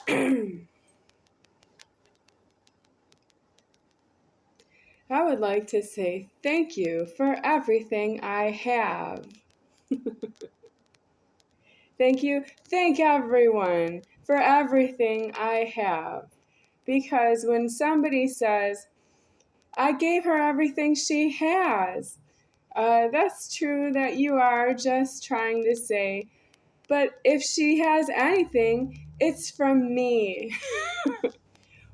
I would like to say thank you for everything I have. Thank you. Thank everyone for everything I have. Because when somebody says, I gave her everything she has, that's true that you are just trying to say, but if she has anything, it's from me.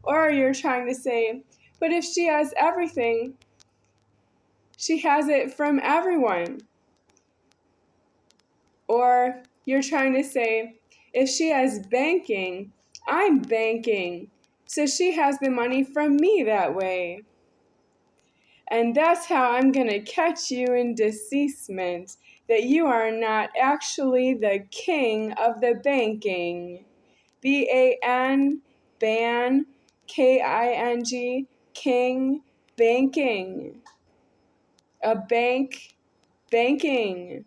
Or you're trying to say, but if she has everything, she has it from everyone. Or you're trying to say, if she has banking, I'm banking. So she has the money from me that way. And that's how I'm going to catch you in deceasement, that you are not actually the king of the banking. B-A-N, ban, K-I-N-G, king, banking. A bank, banking.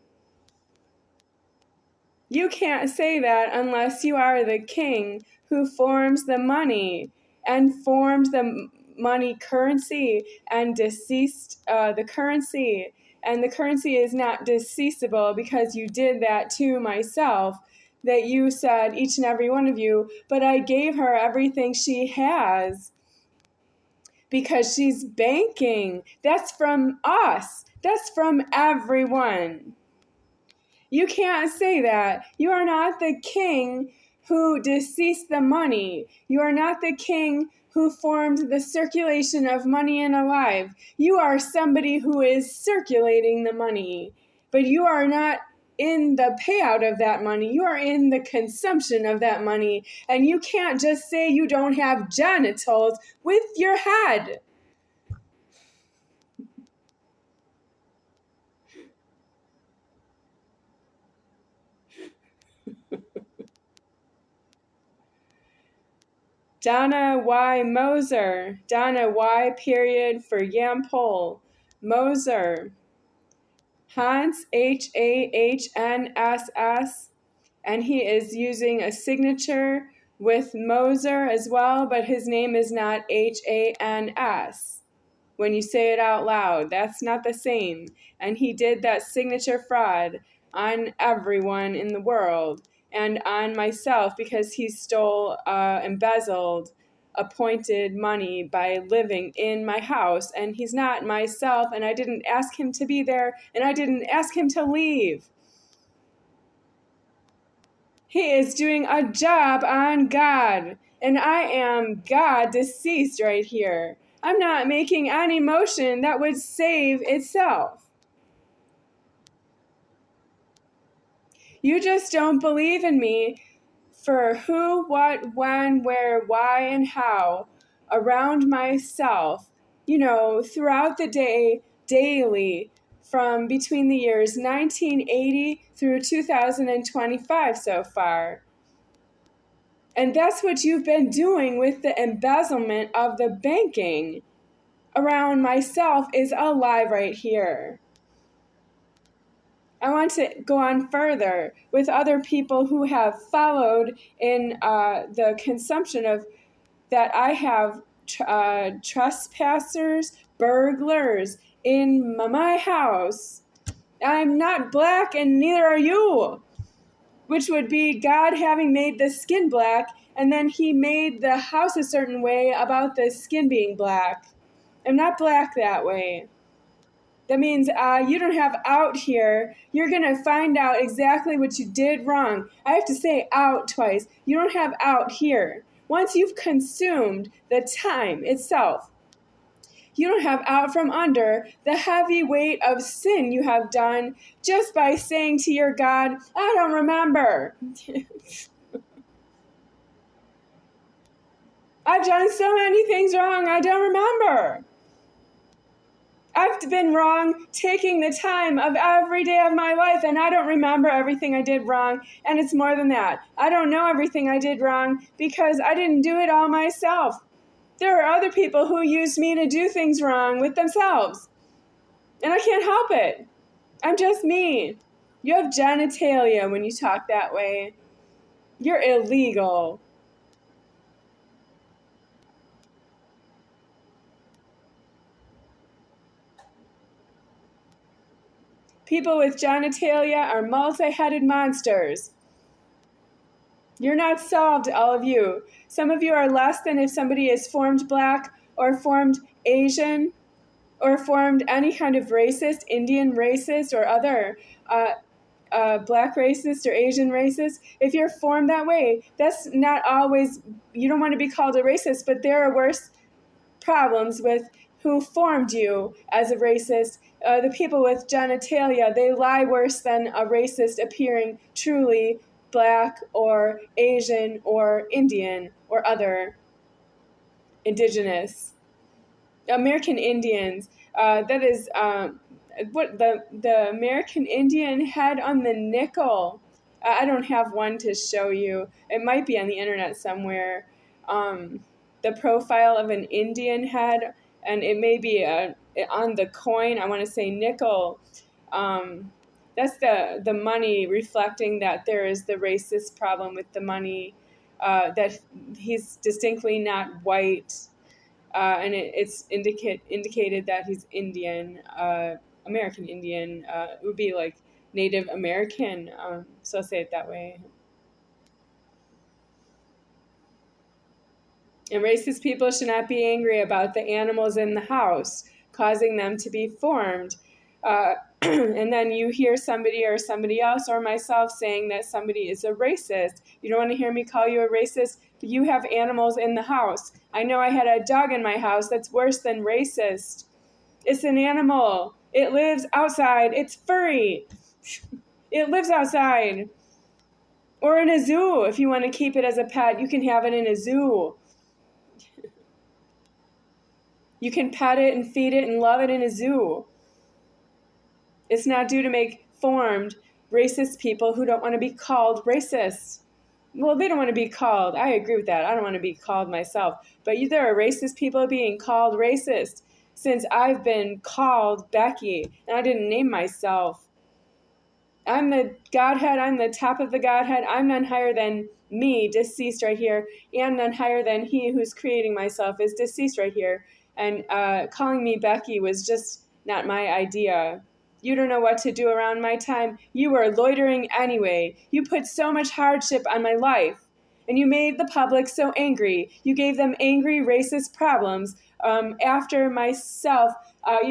You can't say that unless you are the king who forms the money and formed the money currency and deceased the currency. And the currency is not deceasable because you did that to myself, that you said, each and every one of you, but I gave her everything she has because she's banking. That's from us. That's from everyone. You can't say that. You are not the king who deceased the money. You are not the king who formed the circulation of money in a life. You are somebody who is circulating the money. But you are not in the payout of that money. You are in the consumption of that money. And you can't just say you don't have genitals with your head. Donna Y. Moser, Donna Y. period for Yampole, Moser, Hans, H-A-H-N-S-S, and he is using a signature with Moser as well, but his name is not H-A-N-S. When you say it out loud, that's not the same. And he did that signature fraud on everyone in the world and on myself because he stole, embezzled, appointed money by living in my house. And he's not myself, and I didn't ask him to be there, and I didn't ask him to leave. He is doing a job on God, and I am God deceased right here. I'm not making any motion that would save itself. You just don't believe in me for who, what, when, where, why, and how around myself, throughout the day, daily, from between the years 1980 through 2025 so far. And that's what you've been doing with the embezzlement of the banking around myself is a lie right here. I want to go on further with other people who have followed in the consumption of that I have trespassers, burglars in my house. I'm not black and neither are you, which would be God having made the skin black and then he made the house a certain way about the skin being black. I'm not black that way. That means you don't have out here. You're going to find out exactly what you did wrong. I have to say out twice. You don't have out here. Once you've consumed the time itself, you don't have out from under the heavy weight of sin you have done just by saying to your God, I don't remember. I've done so many things wrong, I don't remember. I've been wrong taking the time of every day of my life, and I don't remember everything I did wrong, and it's more than that. I don't know everything I did wrong because I didn't do it all myself. There are other people who use me to do things wrong with themselves, and I can't help it. I'm just me. You have genitalia when you talk that way. You're illegal. People with genitalia are multi-headed monsters. You're not solved, all of you. Some of you are less than if somebody is formed black or formed Asian or formed any kind of racist, Indian racist or other black racist or Asian racist. If you're formed that way, that's not always, you don't want to be called a racist, but there are worse problems with who formed you as a racist. The people with genitalia, they lie worse than a racist appearing truly black or Asian or Indian or other indigenous. American Indians, that is what the American Indian had on the nickel. I don't have one to show you. It might be on the internet somewhere. The profile of an Indian head, and it may be on the coin. I want to say nickel. That's the money reflecting that there is the racist problem with the money. That he's distinctly not white. And it's indicated that he's Indian, American Indian. It would be like Native American, so I'll say it that way. And racist people should not be angry about the animals in the house, causing them to be formed. And then you hear somebody or somebody else or myself saying that somebody is a racist. You don't want to hear me call you a racist, but you have animals in the house. I know I had a dog in my house that's worse than racist. It's an animal. It lives outside. It's furry. It lives outside. Or in a zoo. If you want to keep it as a pet, you can have it in a zoo. You can pet it and feed it and love it in a zoo. It's not due to make formed racist people who don't want to be called racist. Well, they don't want to be called. I agree with that. I don't want to be called myself. But there are racist people being called racist since I've been called Becky, and I didn't name myself. I'm the Godhead. I'm the top of the Godhead. I'm none higher than me, deceased right here, and none higher than he who's creating myself is deceased right here. And calling me Becky was just not my idea. You don't know what to do around my time. You were loitering anyway. You put so much hardship on my life. And you made the public so angry. You gave them angry, racist problems after myself,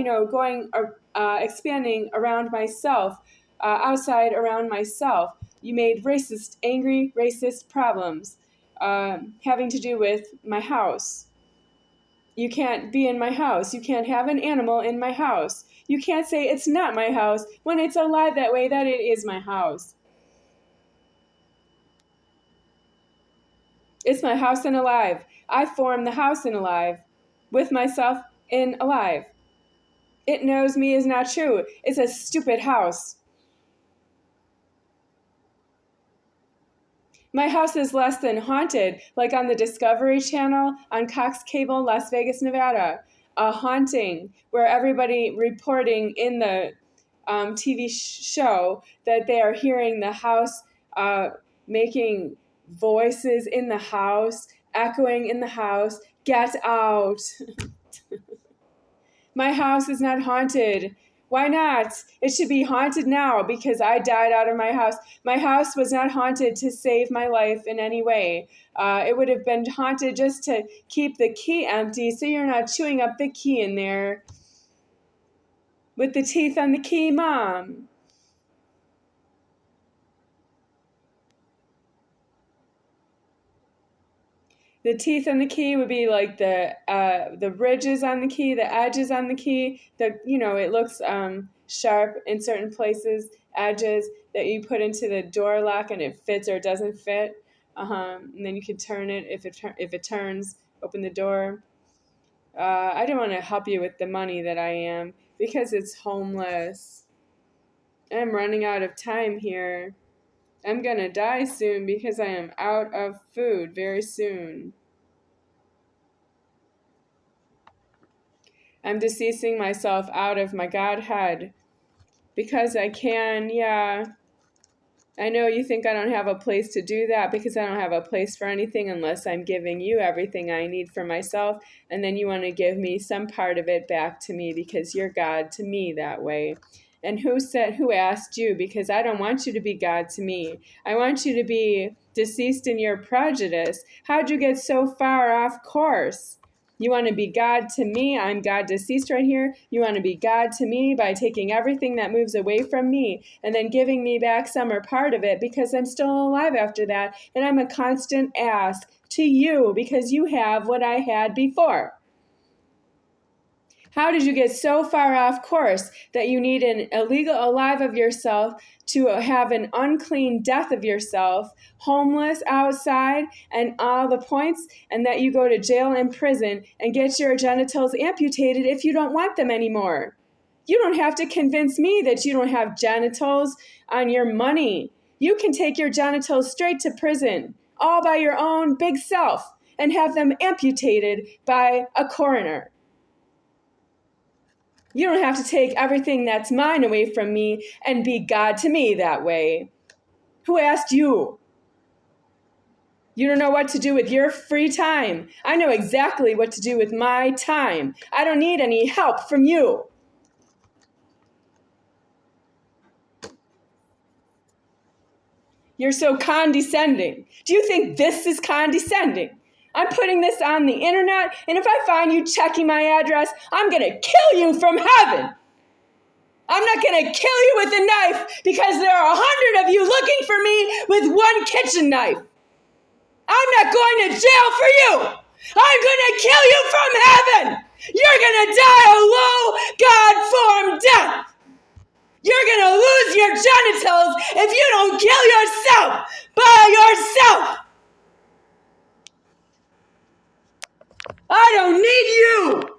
going, expanding around myself, outside around myself. You made racist, angry, racist problems having to do with my house. You can't be in my house. You can't have an animal in my house. You can't say it's not my house when it's alive that way that it is my house. It's my house and alive. I form the house and alive with myself in alive. It knows me is not true. It's a stupid house. My house is less than haunted, like on the Discovery Channel on Cox Cable, Las Vegas, Nevada. A haunting where everybody reporting in the TV show that they are hearing the house making voices in the house, echoing in the house. Get out. My house is not haunted. Why not? It should be haunted now because I died out of my house. My house was not haunted to save my life in any way. It would have been haunted just to keep the key empty so you're not chewing up the key in there. With the teeth on the key, Mom. The teeth on the key would be like the ridges on the key, the edges on the key. It looks sharp in certain places, edges that you put into the door lock and it fits or doesn't fit. And then you can turn it if it turns. Open the door. I don't want to help you with the money that I am because it's homeless. I'm running out of time here. I'm gonna die soon because I am out of food very soon. I'm deceasing myself out of my Godhead because I can, yeah. I know you think I don't have a place to do that because I don't have a place for anything unless I'm giving you everything I need for myself, and then you want to give me some part of it back to me because you're God to me that way. And who asked you? Because I don't want you to be God to me. I want you to be deceased in your prejudice. How'd you get so far off course? You want to be God to me? I'm God deceased right here. You want to be God to me by taking everything that moves away from me and then giving me back some or part of it because I'm still alive after that. And I'm a constant ask to you because you have what I had before. How did you get so far off course that you need an illegal alive of yourself to have an unclean death of yourself, homeless outside and all the points, and that you go to jail and prison and get your genitals amputated if you don't want them anymore? You don't have to convince me that you don't have genitals on your money. You can take your genitals straight to prison, all by your own big self, and have them amputated by a coroner. You don't have to take everything that's mine away from me and be God to me that way. Who asked you? You don't know what to do with your free time. I know exactly what to do with my time. I don't need any help from you. You're so condescending. Do you think this is condescending? I'm putting this on the internet, and if I find you checking my address, I'm going to kill you from heaven. I'm not going to kill you with a knife because there are 100 of you looking for me with one kitchen knife. I'm not going to jail for you. I'm going to kill you from heaven. You're going to die a low, God-formed death. You're going to lose your genitals if you don't kill yourself by yourself. I don't need you.